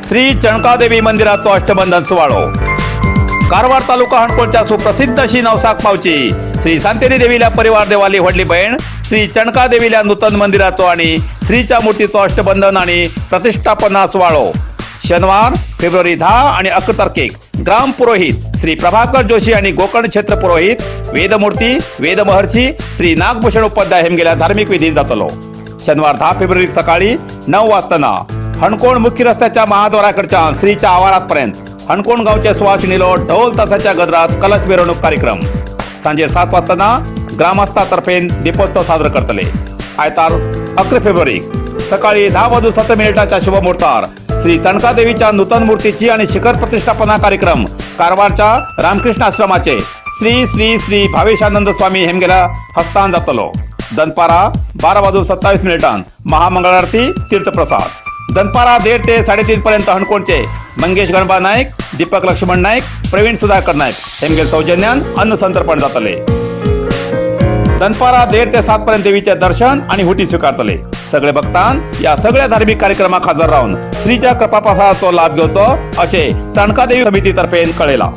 श्री चणकादेवी मंदिराचो अष्टबंधन सुवाळो। कारवार तालुका हणकोणच्या सुप्रसिद्ध अशी नवसाक पावची श्री सांतेरी देवीला परिवार देवाली व्हडली बहीण श्री चणका देवीला नूतन मंदिराचो आणि श्रीच्या मूर्तीचो अष्टबंधन आणि प्रतिष्ठापना सुवाळो शनिवार फेब्रुवारी 10 आणि 11 तारखेक ग्राम पुरोहित श्री प्रभाकर जोशी आणि गोकर्ण क्षेत्र पुरोहित वेदमूर्ती वेदमहर्षी श्री नागभूषण उपाध्याय हेमगेल्या धार्मिक विधी जातलो। शनिवार 10 फेब्रुवारी सकाळी 9 वाजताना हणकोण मुख्य रस्त्याच्या महाद्वाराकडच्या श्रीच्या आवारापर्यंत हणकोण गावचे सुवासिनीलो ढोल तासाच्या गजरात कलश मिरवणूक कार्यक्रम। सांजे 7 वाजताना ग्रामस्थातर्फे दीपोत्सव साजरा करतले। आयतार 11 फेब्रुवारी सकाळी 10:07 शुभमुहूर्तार श्री चणका देवीच्या नूतन मूर्तीची आणि शिखर प्रतिष्ठापना कार्यक्रम कारवारच्या रामकृष्ण आश्रमाचे श्री श्री श्री भावेशानंद स्वामी हेमगेला हस्तान जातलो। दनपारा 12:27 महामंगळारती तीर्थप्रसाद। दनपारा 1:30 ते 3:30 पर्यंत हणकोणचे मंगेश गणबा नाईक दीपक लक्ष्मण नाईक प्रवीण सुधाकर नाईक हेमगेल सौजन्यान अन्न संतर्पण जातले। दनपारा 1:30 ते 7 पर्यंत देवीचे दर्शन आणि हुटी स्वीकारतले। सगळे भक्तान या सगळ्या धार्मिक कार्यक्रमाक हजर राहून श्रीच्या कृपाप्रसादाचो लाभ घेवचो असे चणका देवी समितीतर्फे कळयला।